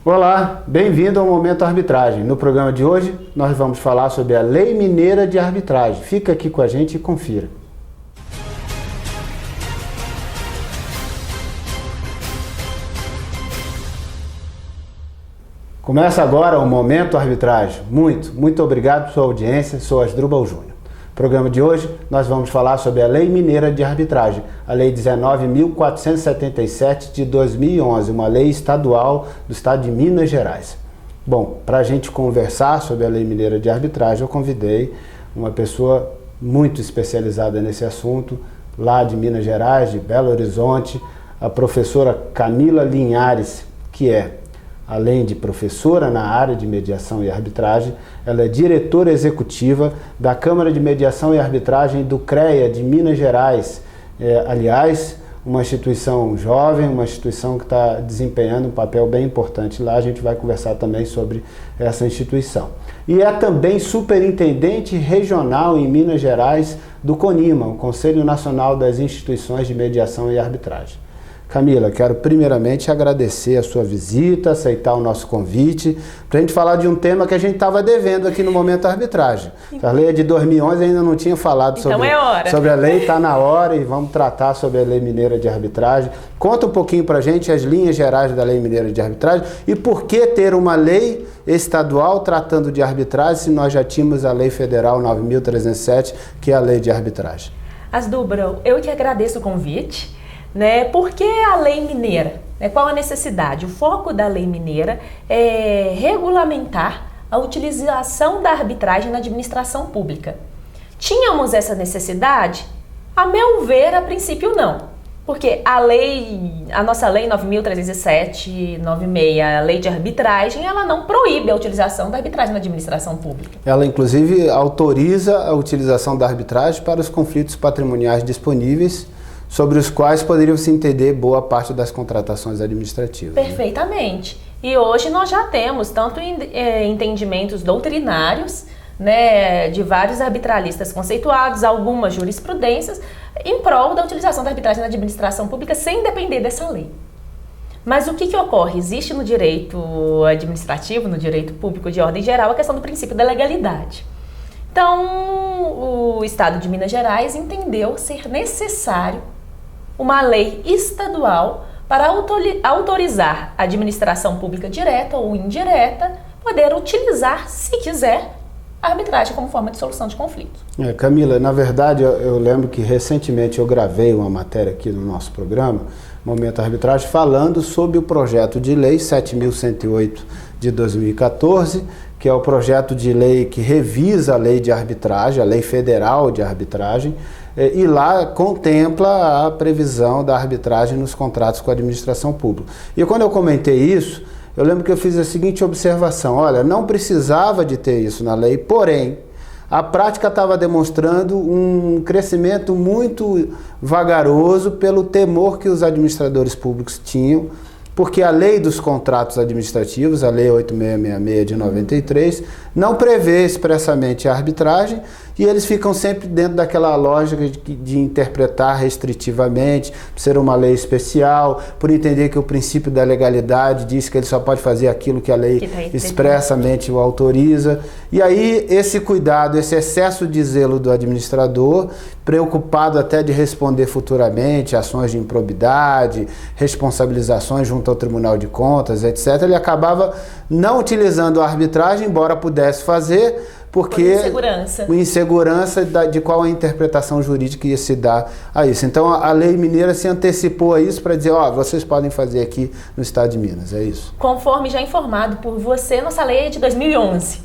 Olá, bem-vindo ao Momento Arbitragem. No programa de hoje, nós vamos falar sobre a Lei Mineira de Arbitragem. Fica aqui com a gente e confira. Começa agora o Momento Arbitragem. Muito obrigado por sua audiência. Sou Asdrubal Júnior. No programa de hoje, nós vamos falar sobre a Lei Mineira de Arbitragem, a Lei 19.477 de 2011, uma lei estadual do estado de Minas Gerais. Bom, para a gente conversar sobre a Lei Mineira de Arbitragem, eu convidei uma pessoa muito especializada nesse assunto, lá de Minas Gerais, de Belo Horizonte, a professora Camila Linhares, que é, além de professora na área de mediação e arbitragem, ela é diretora executiva da Câmara de Mediação e Arbitragem do CREA de Minas Gerais. Aliás, uma instituição jovem, uma instituição que está desempenhando um papel bem importante lá. A gente vai conversar também sobre essa instituição. E é também superintendente regional em Minas Gerais do CONIMA, o Conselho Nacional das Instituições de Mediação e Arbitragem. Camila, quero primeiramente agradecer a sua visita, aceitar o nosso convite, para a gente falar de um tema que a gente estava devendo aqui no Momento Arbitragem. A lei é de 2011, ainda não tinha falado sobre a lei, está na hora e vamos tratar sobre a Lei Mineira de Arbitragem. Conta um pouquinho para a gente as linhas gerais da Lei Mineira de Arbitragem e por que ter uma lei estadual tratando de arbitragem se nós já tínhamos a Lei Federal 9.307, que é a Lei de Arbitragem. Asdrubal, eu que agradeço o convite. Por que a lei mineira? Qual a necessidade? O foco da lei mineira é regulamentar a utilização da arbitragem na administração pública. Tínhamos essa necessidade? A meu ver, a princípio não. Porque a nossa lei 9.307, 96, a lei de arbitragem, ela não proíbe a utilização da arbitragem na administração pública. Ela, inclusive, autoriza a utilização da arbitragem para os conflitos patrimoniais disponíveis, sobre os quais poderiam se entender boa parte das contratações administrativas. Perfeitamente. E hoje nós já temos tanto entendimentos doutrinários, de vários arbitralistas conceituados, algumas jurisprudências, em prol da utilização da arbitragem na administração pública sem depender dessa lei. Mas o que ocorre? Existe no direito administrativo, no direito público de ordem geral, a questão do princípio da legalidade. Então, o Estado de Minas Gerais entendeu ser necessário uma lei estadual para autorizar a administração pública direta ou indireta poder utilizar, se quiser, a arbitragem como forma de solução de conflitos. Camila, na verdade, eu lembro que recentemente eu gravei uma matéria aqui no nosso programa, Momento Arbitragem, falando sobre o projeto de lei 7.108 de 2014, que é o projeto de lei que revisa a lei de arbitragem, a lei federal de arbitragem, e lá contempla a previsão da arbitragem nos contratos com a administração pública. E quando eu comentei isso, eu lembro que eu fiz a seguinte observação: olha, não precisava de ter isso na lei, porém, a prática estava demonstrando um crescimento muito vagaroso pelo temor que os administradores públicos tinham, porque a lei dos contratos administrativos, a lei 8666 de 93, não prevê expressamente a arbitragem e eles ficam sempre dentro daquela lógica de interpretar restritivamente, ser uma lei especial, por entender que o princípio da legalidade diz que ele só pode fazer aquilo que a lei expressamente o autoriza. E aí esse cuidado, esse excesso de zelo do administrador, preocupado até de responder futuramente ações de improbidade, responsabilizações junto ao Tribunal de Contas, etc., ele acabava não utilizando a arbitragem, embora pudesse fazer, porque insegurança de qual a interpretação jurídica ia se dar a isso. Então a lei mineira se antecipou a isso para dizer, vocês podem fazer aqui no estado de Minas, é isso? Conforme já informado por você, nossa lei é de 2011.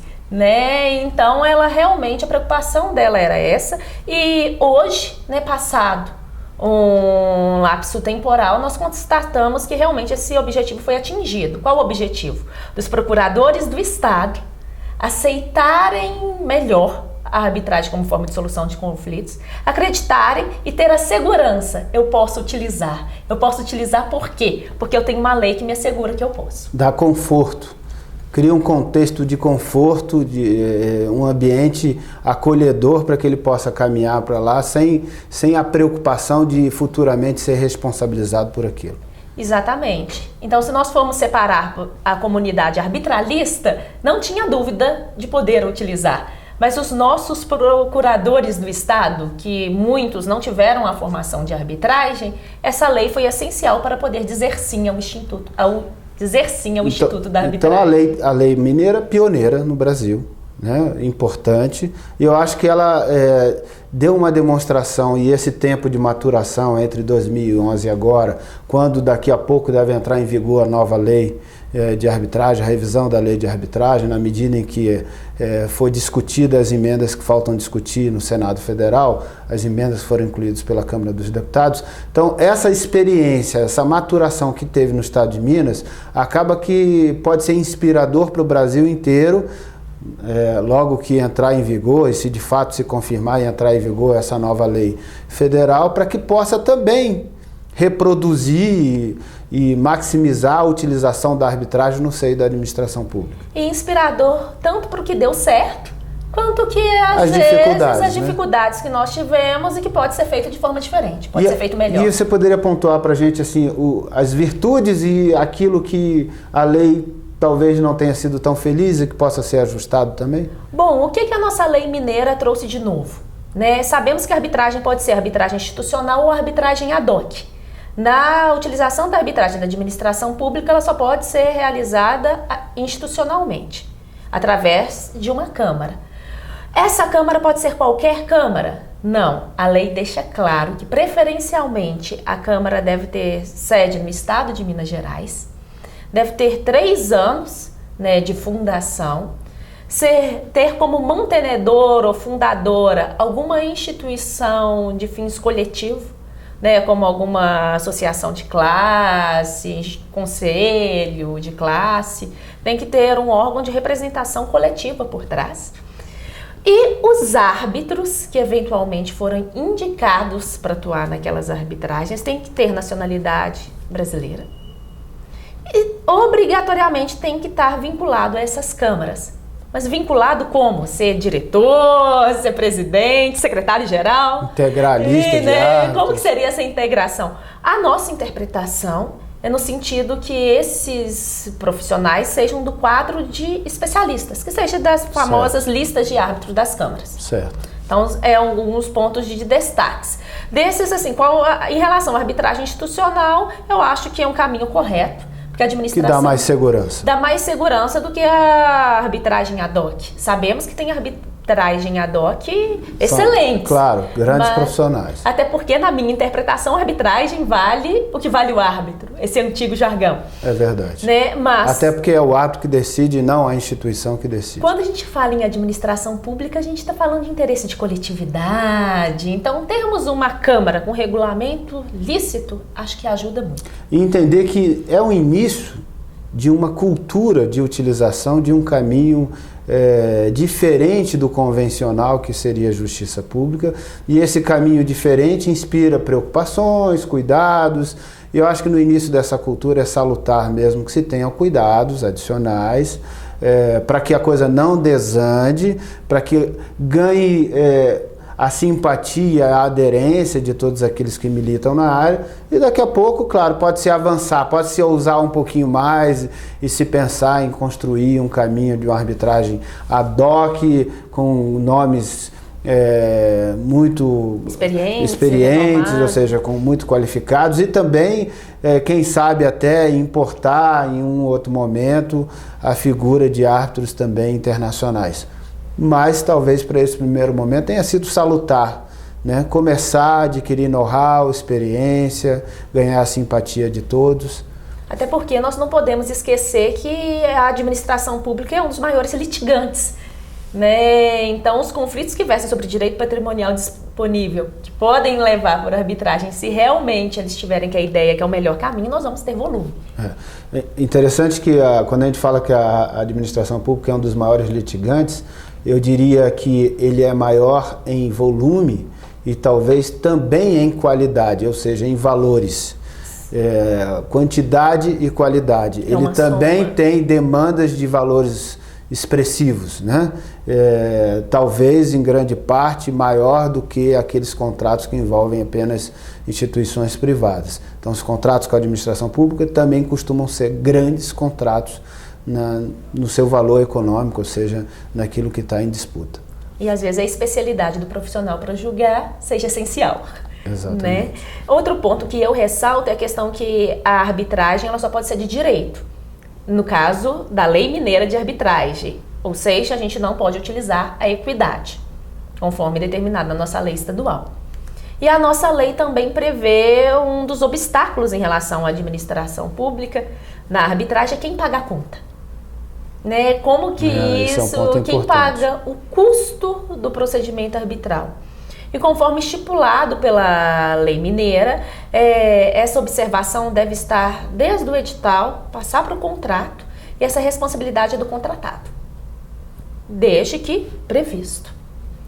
Então ela realmente, a preocupação dela era essa, e hoje, passado um lapso temporal, nós constatamos que realmente esse objetivo foi atingido. Qual o objetivo? Dos procuradores do Estado aceitarem melhor a arbitragem como forma de solução de conflitos, acreditarem e ter a segurança, eu posso utilizar. Eu posso utilizar por quê? Porque eu tenho uma lei que me assegura que eu posso. Dá conforto. Cria um contexto de conforto, de um ambiente acolhedor para que ele possa caminhar para lá sem a preocupação de futuramente ser responsabilizado por aquilo. Exatamente. Então, se nós formos separar a comunidade arbitralista, não tinha dúvida de poder utilizar. Mas os nossos procuradores do Estado, que muitos não tiveram a formação de arbitragem, essa lei foi essencial para poder dizer sim ao Instituto, Instituto da Arbitragem. Então, a lei mineira pioneira no Brasil, né? Importante, e eu acho que ela deu uma demonstração, e esse tempo de maturação entre 2011 e agora, quando daqui a pouco deve entrar em vigor a nova lei de arbitragem, a revisão da lei de arbitragem, na medida em que foi discutida as emendas que faltam discutir no Senado Federal, as emendas foram incluídas pela Câmara dos Deputados. Então, essa experiência, essa maturação que teve no Estado de Minas, acaba que pode ser inspirador para o Brasil inteiro, logo que entrar em vigor, e se de fato se confirmar e entrar em vigor essa nova lei federal, para que possa também reproduzir e maximizar a utilização da arbitragem no seio da administração pública. E inspirador tanto para o que deu certo, quanto que às vezes as dificuldades que nós tivemos e que pode ser feito de forma diferente, pode ser feito melhor. E você poderia pontuar para a gente assim, as virtudes e aquilo que a lei talvez não tenha sido tão feliz e que possa ser ajustado também? Bom, o que a nossa lei mineira trouxe de novo? Sabemos que a arbitragem pode ser arbitragem institucional ou arbitragem ad hoc. Na utilização da arbitragem da administração pública, ela só pode ser realizada institucionalmente, através de uma Câmara. Essa Câmara pode ser qualquer Câmara? Não, a lei deixa claro que preferencialmente a Câmara deve ter sede no estado de Minas Gerais, deve ter 3 anos de fundação, ter como mantenedor ou fundadora alguma instituição de fins coletivos, como alguma associação de classe, conselho de classe, tem que ter um órgão de representação coletiva por trás. E os árbitros que eventualmente foram indicados para atuar naquelas arbitragens têm que ter nacionalidade brasileira. E obrigatoriamente tem que estar vinculado a essas câmaras. Mas vinculado como? Ser diretor, ser presidente, secretário-geral? Integralista de árbitros. Como que seria essa integração? A nossa interpretação é no sentido que esses profissionais sejam do quadro de especialistas, que seja das famosas listas de árbitros das câmaras. Certo. Então, alguns pontos de destaques. Desses, assim, em relação à arbitragem institucional, eu acho que é um caminho correto. Porque a administração que dá mais segurança. Dá mais segurança do que a arbitragem ad hoc. Sabemos que tem arbitragem ad hoc excelente. Claro, grandes profissionais. Até porque, na minha interpretação, a arbitragem vale o que vale o árbitro. Esse antigo jargão. É verdade. Mas, até porque é o árbitro que decide e não a instituição que decide. Quando a gente fala em administração pública, a gente está falando de interesse de coletividade. Então, termos uma Câmara com regulamento lícito, acho que ajuda muito. E entender que é o início de uma cultura de utilização de um caminho diferente do convencional, que seria a justiça pública, e esse caminho diferente inspira preocupações, cuidados, e eu acho que no início dessa cultura é salutar mesmo que se tenham cuidados adicionais, para que a coisa não desande, para que ganhe a simpatia, a aderência de todos aqueles que militam na área, e daqui a pouco, claro, pode-se avançar, pode-se ousar um pouquinho mais e se pensar em construir um caminho de uma arbitragem ad hoc, com nomes muito experientes, ou seja, muito qualificados, e também, quem sabe até importar em um outro momento a figura de árbitros também internacionais. Mas talvez para esse primeiro momento tenha sido salutar, começar a adquirir know-how, experiência, ganhar a simpatia de todos. Até porque nós não podemos esquecer que a administração pública é um dos maiores litigantes. Então, os conflitos que versam sobre direito patrimonial disponível, que podem levar por arbitragem, se realmente eles tiverem que a ideia que é o melhor caminho, nós vamos ter volume. É interessante que quando a gente fala que a administração pública é um dos maiores litigantes, eu diria que ele é maior em volume e talvez também em qualidade, ou seja, em valores. Quantidade e qualidade. Ele também tem demandas de valores expressivos, né? Talvez em grande parte maior do que aqueles contratos que envolvem apenas instituições privadas. Então os contratos com a administração pública também costumam ser grandes contratos no seu valor econômico, ou seja, naquilo que está em disputa. E às vezes a especialidade do profissional para julgar seja essencial. Exatamente. Né? Outro ponto que eu ressalto é a questão que a arbitragem ela só pode ser de direito. No caso da Lei Mineira de Arbitragem, ou seja, a gente não pode utilizar a equidade, conforme determinado na nossa lei estadual. E a nossa lei também prevê um dos obstáculos em relação à administração pública na arbitragem é quem paga a conta. Né? Como que isso, quem paga o custo do procedimento arbitral. E conforme estipulado pela lei mineira, essa observação deve estar desde o edital, passar para o contrato, e essa responsabilidade é do contratado, desde que previsto.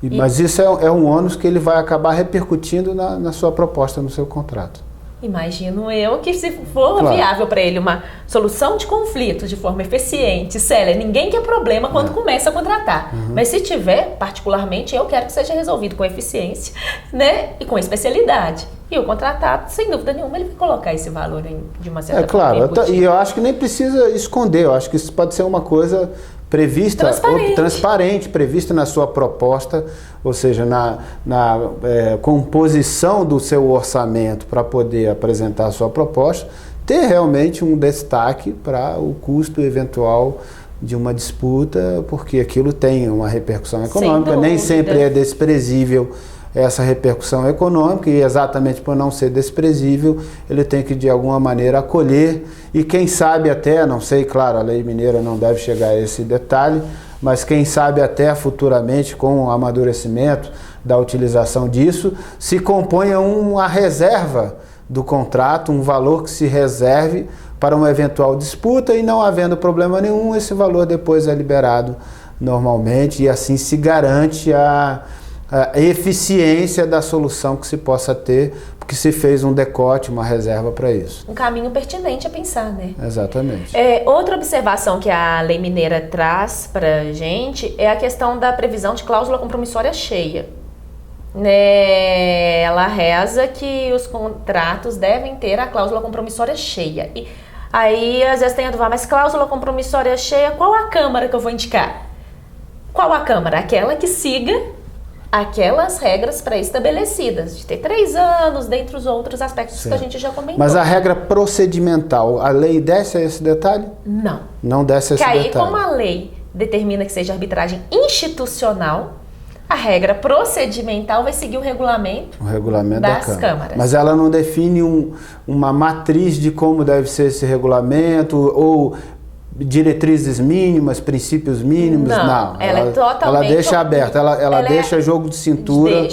Mas isso é um ônus que ele vai acabar repercutindo na sua proposta, no seu contrato. Imagino eu que se for viável para ele uma solução de conflitos de forma eficiente, Célia, ninguém quer problema quando começa a contratar. Mas se tiver, particularmente, eu quero que seja resolvido com eficiência, né? E com especialidade. E o contratado, sem dúvida nenhuma, ele vai colocar esse valor de uma certa forma. Claro, e eu acho que nem precisa esconder, eu acho que isso pode ser uma coisa prevista, transparente, prevista na sua proposta, ou seja, na composição do seu orçamento para poder apresentar a sua proposta, ter realmente um destaque para o custo eventual de uma disputa, porque aquilo tem uma repercussão econômica, nem sempre é desprezível essa repercussão econômica, e exatamente por não ser desprezível, ele tem que de alguma maneira acolher, e quem sabe até, não sei, claro, a lei mineira não deve chegar a esse detalhe, mas quem sabe até futuramente, com o amadurecimento da utilização disso, se componha uma reserva do contrato, um valor que se reserve para uma eventual disputa, e não havendo problema nenhum, esse valor depois é liberado normalmente, e assim se garante a eficiência da solução que se possa ter, porque se fez um decote, uma reserva para isso. Um caminho pertinente a pensar, né? Exatamente. Outra observação que a lei mineira traz para a gente é a questão da previsão de cláusula compromissória cheia. Né? Ela reza que os contratos devem ter a cláusula compromissória cheia. E aí, às vezes tem a dúvida, mas cláusula compromissória cheia, qual a Câmara que eu vou indicar? Qual a Câmara? Aquela que siga aquelas regras pré-estabelecidas, de ter 3 anos, dentre os outros aspectos que a gente já comentou. Mas a regra procedimental, a lei desce a esse detalhe? Não. Não desce a esse detalhe. Que aí, como a lei determina que seja arbitragem institucional, a regra procedimental vai seguir o regulamento das câmaras. Mas ela não define uma matriz de como deve ser esse regulamento, ou diretrizes mínimas, princípios mínimos, não. Ela é totalmente... Ela deixa aberta, ela deixa jogo de cintura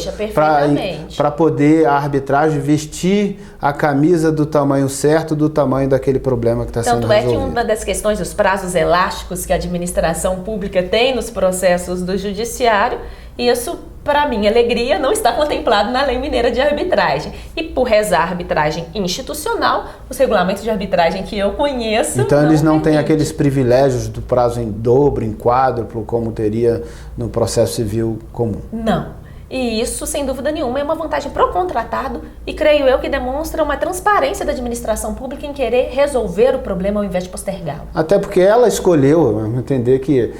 para poder a arbitragem vestir a camisa do tamanho certo, do tamanho daquele problema que está sendo resolvido. Tanto é que uma das questões dos prazos elásticos que a administração pública tem nos processos do judiciário, isso, para minha alegria, não está contemplado na Lei Mineira de Arbitragem. E por rezar arbitragem institucional, os regulamentos de arbitragem que eu conheço... Então eles não têm aqueles privilégios do prazo em dobro, em quádruplo, como teria no processo civil comum. Não. E isso, sem dúvida nenhuma, é uma vantagem para o contratado e creio eu que demonstra uma transparência da administração pública em querer resolver o problema ao invés de postergá-lo. Até porque ela escolheu, vamos entender que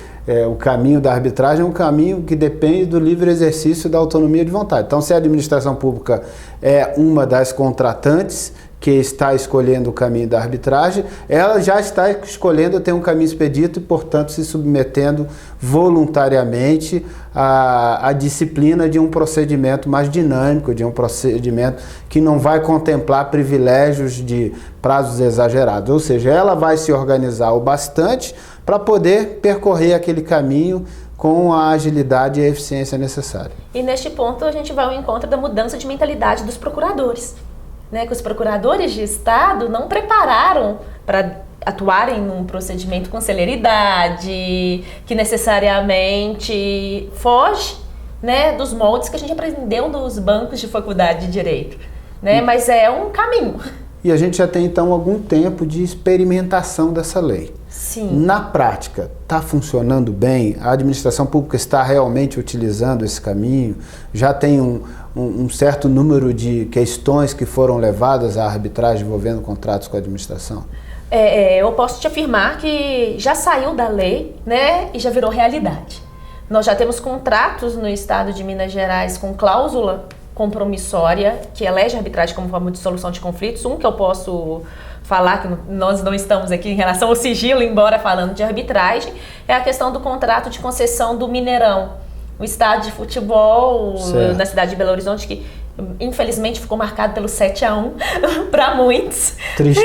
o caminho da arbitragem é um caminho que depende do livre exercício da autonomia de vontade. Então, se a administração pública é uma das contratantes que está escolhendo o caminho da arbitragem, ela já está escolhendo ter um caminho expedito e, portanto, se submetendo voluntariamente à disciplina de um procedimento mais dinâmico, de um procedimento que não vai contemplar privilégios de prazos exagerados. Ou seja, ela vai se organizar o bastante para poder percorrer aquele caminho com a agilidade e a eficiência necessária. E neste ponto a gente vai ao encontro da mudança de mentalidade dos procuradores. Né, que os procuradores de Estado não prepararam para atuarem num procedimento com celeridade, que necessariamente foge, né, dos moldes que a gente aprendeu nos bancos de faculdade de Direito. Né, mas é um caminho. e a gente já tem então algum tempo de experimentação dessa lei. Sim. Na prática, está funcionando bem? A administração pública está realmente utilizando esse caminho? Já tem um certo número de questões que foram levadas à arbitragem envolvendo contratos com a administração? Eu posso te afirmar que já saiu da lei, né, e já virou realidade. Nós já temos contratos no estado de Minas Gerais com cláusula compromissória que elege a arbitragem como forma de solução de conflitos. Um que eu posso falar, que nós não estamos aqui em relação ao sigilo, embora falando de arbitragem, é a questão do contrato de concessão do Mineirão. O estádio de futebol na cidade de Belo Horizonte, que infelizmente ficou marcado pelo 7-1 para muitos. Triste.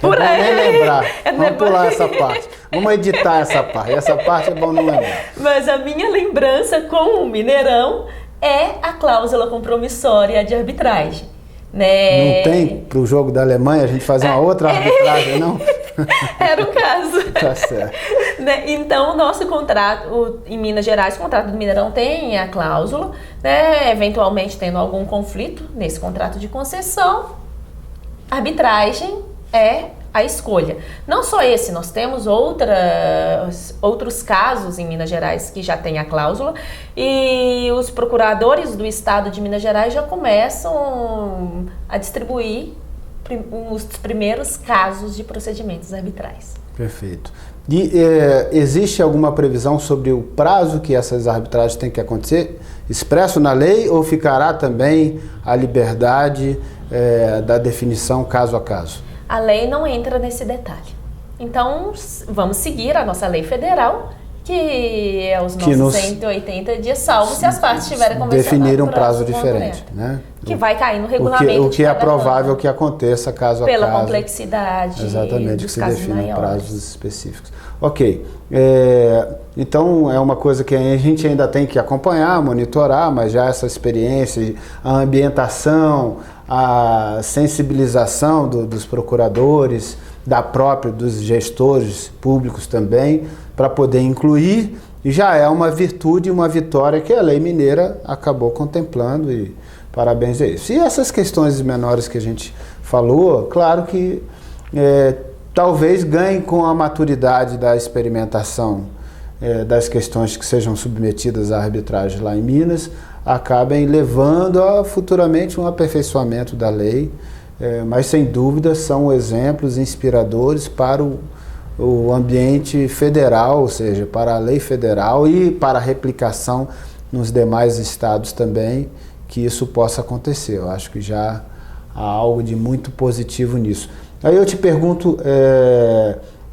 Por é bom nem lembrar. Vamos bom. pular essa parte. Vamos editar essa parte. Essa parte é bom não lembrar. Mas a minha lembrança com o Mineirão é a cláusula compromissória de arbitragem. Né? Não tem para o jogo da Alemanha a gente fazer uma outra arbitragem, não? Era o caso. Tá certo. Né? Então, o nosso contrato, em Minas Gerais, o contrato do Mineirão tem a cláusula, né? Eventualmente tendo algum conflito nesse contrato de concessão, arbitragem é a escolha. Não só esse, nós temos outros casos em Minas Gerais que já tem a cláusula e os procuradores do estado de Minas Gerais já começam a distribuir os primeiros casos de procedimentos arbitrais. Perfeito. E existe alguma previsão sobre o prazo que essas arbitragens têm que acontecer, expresso na lei, ou ficará também a liberdade da definição caso a caso? A lei não entra nesse detalhe. Então, vamos seguir a nossa lei federal, que é os nossos 180 dias, salvo se as partes tiverem convencionado. Definir um prazo diferente, né? Que vai cair no regulamento. O que é provável que aconteça caso a caso. Pela complexidade. Exatamente, dos que se casos definam maiores. prazos específicos. Ok. Então, é uma coisa que a gente ainda tem que acompanhar, monitorar, mas já essa experiência, a ambientação, a sensibilização dos procuradores, dos gestores públicos também, para poder incluir, e já é uma virtude e uma vitória que a lei mineira acabou contemplando, e parabéns a isso. E essas questões menores que a gente falou, claro que talvez ganhe com a maturidade da experimentação das questões que sejam submetidas à arbitragem lá em Minas, acabem levando a futuramente um aperfeiçoamento da lei, mas sem dúvida são exemplos inspiradores para o ambiente federal, ou seja, para a lei federal e para a replicação nos demais estados também, que isso possa acontecer. Eu acho que já há algo de muito positivo nisso. Aí eu te pergunto,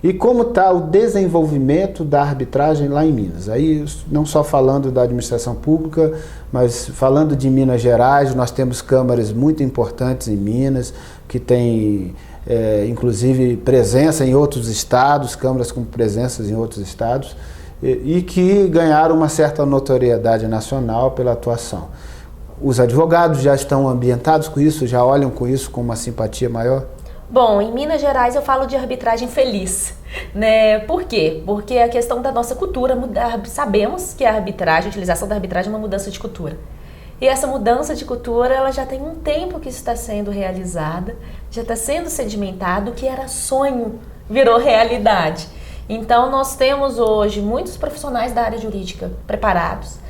e como está o desenvolvimento da arbitragem lá em Minas? Aí não só falando da administração pública, mas falando de Minas Gerais, nós temos câmaras muito importantes em Minas, que têm inclusive presença em outros estados, câmaras com presenças em outros estados, e que ganharam uma certa notoriedade nacional pela atuação. Os advogados já estão ambientados com isso, já olham com isso com uma simpatia maior? Bom, em Minas Gerais eu falo de arbitragem feliz, né? Por quê? Porque a questão da nossa cultura, sabemos que a utilização da arbitragem é uma mudança de cultura. E essa mudança de cultura, ela já tem um tempo que está sendo realizada, já está sendo sedimentado, o que era sonho virou realidade. Então, nós temos hoje muitos profissionais da área jurídica preparados,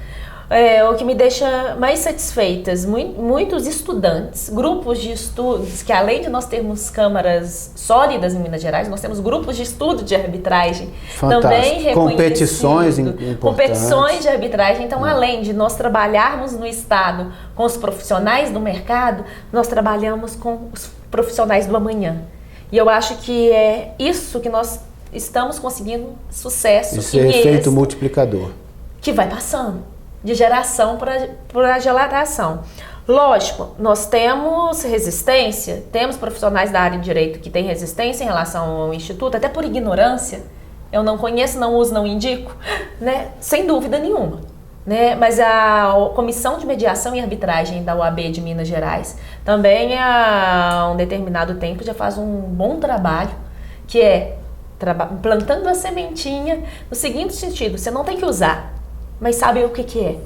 o que me deixa mais satisfeitas, muitos estudantes, grupos de estudos, que além de nós termos câmaras sólidas em Minas Gerais, nós temos grupos de estudo de arbitragem. Fantástico. Também reconhecidos. Competições de arbitragem. Então, além de nós trabalharmos no estado com os profissionais do mercado, nós trabalhamos com os profissionais do amanhã. E eu acho que é isso que nós estamos conseguindo sucesso. Esse efeito multiplicador. Que vai passando de geração para geração. Lógico, nós temos resistência, temos profissionais da área de direito que têm resistência em relação ao Instituto, até por ignorância. Eu não conheço, não uso, não indico, né? Sem dúvida nenhuma. Né? Mas a Comissão de Mediação e Arbitragem da OAB de Minas Gerais também há um determinado tempo já faz um bom trabalho, que é plantando a sementinha no seguinte sentido: você não tem que usar, mas sabe o que é.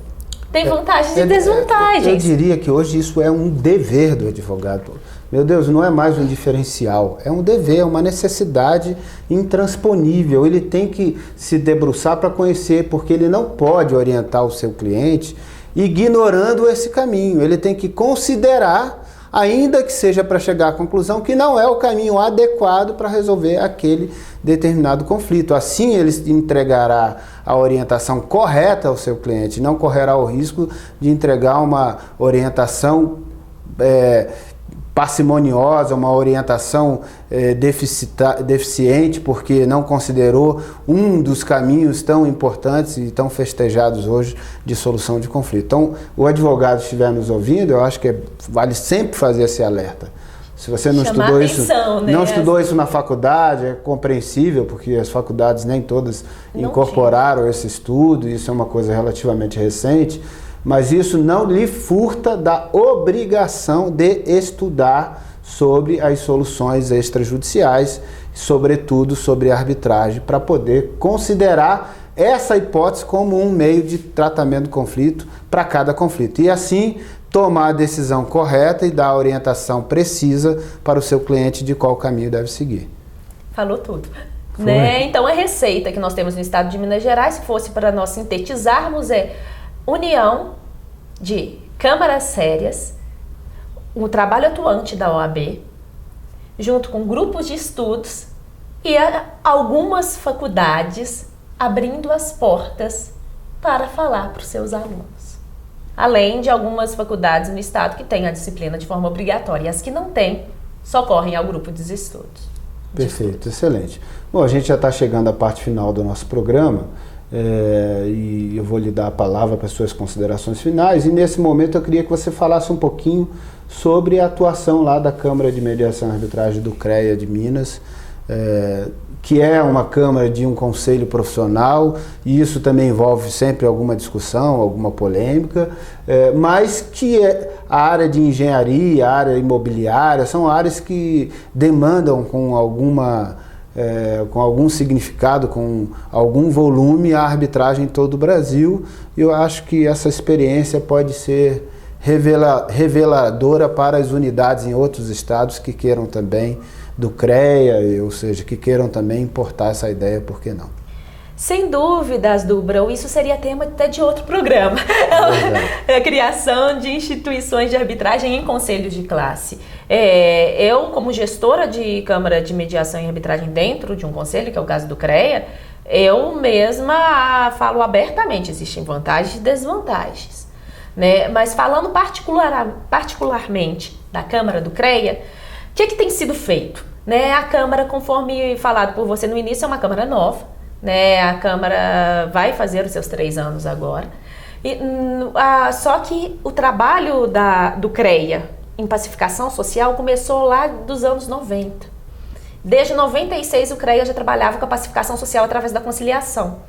Tem vantagens e desvantagens. Eu diria que hoje isso é um dever do advogado. Meu Deus, não é mais um diferencial, é um dever, é uma necessidade intransponível. Ele tem que se debruçar para conhecer, porque ele não pode orientar o seu cliente ignorando esse caminho. Ele tem que considerar, ainda que seja para chegar à conclusão, que não é o caminho adequado para resolver aquele determinado conflito. Assim ele entregará a orientação correta ao seu cliente, não correrá o risco de entregar uma orientação parcimoniosa, uma orientação deficiente, porque não considerou um dos caminhos tão importantes e tão festejados hoje de solução de conflito. Então, o advogado estiver nos ouvindo, eu acho que vale sempre fazer esse alerta. Se você não estudou atenção, isso, não estudou isso na faculdade, é compreensível, porque as faculdades nem todas incorporaram esse estudo, isso é uma coisa relativamente recente, mas isso não lhe furta da obrigação de estudar sobre as soluções extrajudiciais, sobretudo sobre a arbitragem, para poder considerar essa hipótese como um meio de tratamento do conflito para cada conflito. E assim tomar a decisão correta e dar a orientação precisa para o seu cliente de qual caminho deve seguir. Falou tudo. Né? Então a receita que nós temos no estado de Minas Gerais, se fosse para nós sintetizarmos, é união de câmaras sérias, o trabalho atuante da OAB, junto com grupos de estudos e algumas faculdades abrindo as portas para falar para os seus alunos. Além de algumas faculdades no estado que têm a disciplina de forma obrigatória, e as que não têm, socorrem ao grupo de estudos. Perfeito, excelente. Bom, a gente já está chegando à parte final do nosso programa. E eu vou lhe dar a palavra para as suas considerações finais, e nesse momento eu queria que você falasse um pouquinho sobre a atuação lá da Câmara de Mediação e Arbitragem do CREA de Minas, que é uma câmara de um conselho profissional, e isso também envolve sempre alguma discussão, alguma polêmica, mas que a área de engenharia, a área imobiliária, são áreas que demandam com algum significado, com algum volume, a arbitragem em todo o Brasil. Eu acho que essa experiência pode ser reveladora para as unidades em outros estados que queiram também do CREA, ou seja, que queiram também importar essa ideia, por que não? Sem dúvidas, Dubrão, isso seria tema até de outro programa. A criação de instituições de arbitragem em conselhos de classe. Eu, como gestora de Câmara de Mediação e Arbitragem dentro de um conselho, que é o caso do CREA, eu mesma falo abertamente, existem vantagens e desvantagens. Né? Mas falando particularmente da Câmara do CREA, o que tem sido feito? Né? A Câmara, conforme falado por você no início, é uma Câmara nova. Né, a Câmara vai fazer os seus 3 anos agora. Só que o trabalho do CREA em pacificação social começou lá dos anos 90. Desde 96 o CREA já trabalhava com a pacificação social através da conciliação,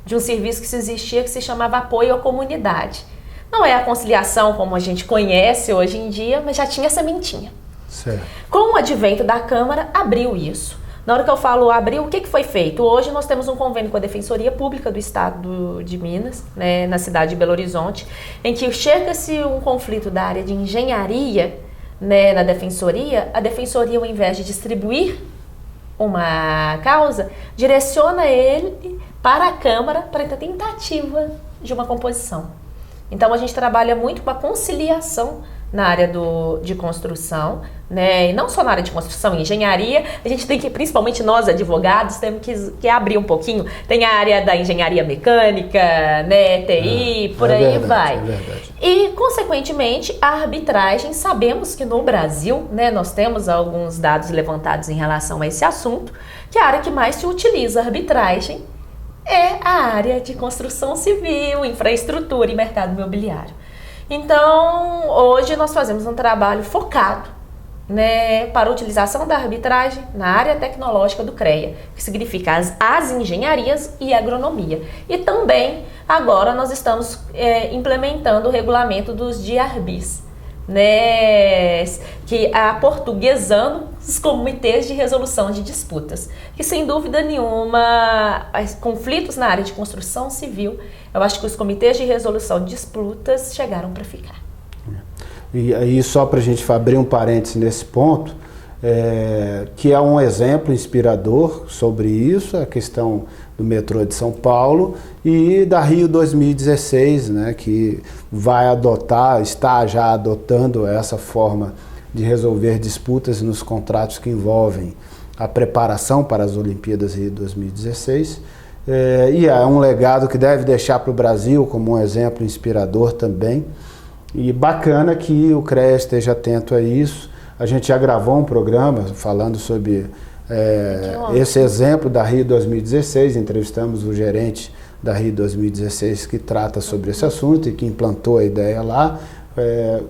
de um serviço que existia que se chamava apoio à comunidade. Não é a conciliação como a gente conhece hoje em dia, mas já tinha sementinha. Certo. Com o advento da Câmara, abriu isso. Na hora que eu falo abril, o que foi feito? Hoje nós temos um convênio com a Defensoria Pública do Estado de Minas, né, na cidade de Belo Horizonte, em que chega-se um conflito da área de engenharia, né, na Defensoria, a Defensoria, ao invés de distribuir uma causa, direciona ele para a Câmara para a tentativa de uma composição. Então a gente trabalha muito com a conciliação na área de construção, né? E não só na área de construção, engenharia, a gente tem que, principalmente nós advogados, temos que abrir um pouquinho. Tem a área da engenharia mecânica, né, TI, por aí verdade, vai. É verdade. E, consequentemente, a arbitragem, sabemos que no Brasil, né, nós temos alguns dados levantados em relação a esse assunto, que a área que mais se utiliza a arbitragem é a área de construção civil, infraestrutura e mercado imobiliário. Então, hoje nós fazemos um trabalho focado, né, para a utilização da arbitragem na área tecnológica do CREA, que significa as engenharias e agronomia. E também, agora, nós estamos implementando o regulamento dos DIARBIs, né, que aportuguesando os comitês de resolução de disputas, que sem dúvida nenhuma, conflitos na área de construção civil, eu acho que os comitês de resolução de disputas chegaram para ficar. E aí, só para a gente abrir um parênteses nesse ponto, que é um exemplo inspirador sobre isso, a questão do metrô de São Paulo e da Rio 2016, né, que vai adotar, está já adotando essa forma de resolver disputas nos contratos que envolvem a preparação para as Olimpíadas Rio 2016. E é um legado que deve deixar para o Brasil como um exemplo inspirador também. E bacana que o CREA esteja atento a isso. A gente já gravou um programa falando sobre esse exemplo da Rio 2016, entrevistamos o gerente da Rio 2016 que trata sobre esse assunto e que implantou a ideia lá,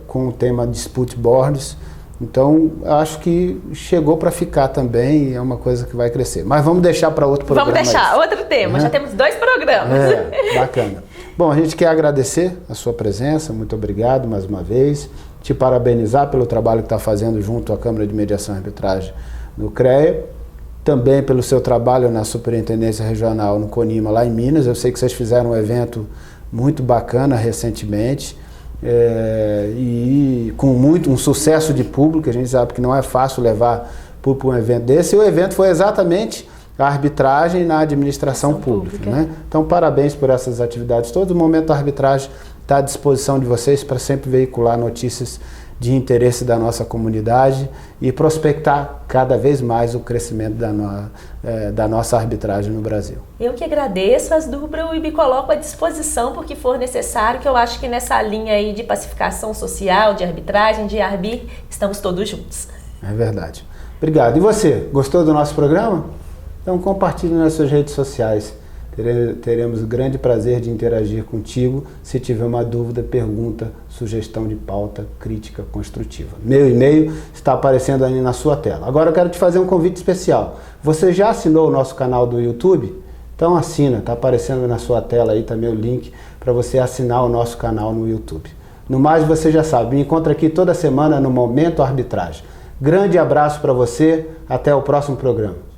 com o tema Dispute Boards. Então, acho que chegou para ficar também e é uma coisa que vai crescer. Mas vamos deixar para outro programa. Vamos deixar, outro tema, já temos 2 programas. Bacana. Bom, a gente quer agradecer a sua presença, muito obrigado mais uma vez, te parabenizar pelo trabalho que está fazendo junto à Câmara de Mediação e Arbitragem no CREA, também pelo seu trabalho na Superintendência Regional no CONIMA, lá em Minas. Eu sei que vocês fizeram um evento muito bacana recentemente, e com um sucesso de público. A gente sabe que não é fácil levar público para um evento desse, e o evento foi exatamente a arbitragem na administração pública, né? Então, parabéns por essas atividades todas. O Momento da Arbitragem está à disposição de vocês para sempre veicular notícias de interesse da nossa comunidade e prospectar cada vez mais o crescimento da nossa arbitragem no Brasil. Eu que agradeço, Asdrubal, e me coloco à disposição porque for necessário, que eu acho que nessa linha aí de pacificação social, de arbitragem, de arbir, estamos todos juntos. É verdade. Obrigado. E você, gostou do nosso programa? Então compartilhe nas suas redes sociais. Teremos grande prazer de interagir contigo se tiver uma dúvida, pergunta, sugestão de pauta, crítica construtiva. Meu e-mail está aparecendo aí na sua tela. Agora eu quero te fazer um convite especial. Você já assinou o nosso canal do YouTube? Então assina, está aparecendo na sua tela aí também o link para você assinar o nosso canal no YouTube. No mais, você já sabe, me encontra aqui toda semana no Momento Arbitragem. Grande abraço para você, até o próximo programa.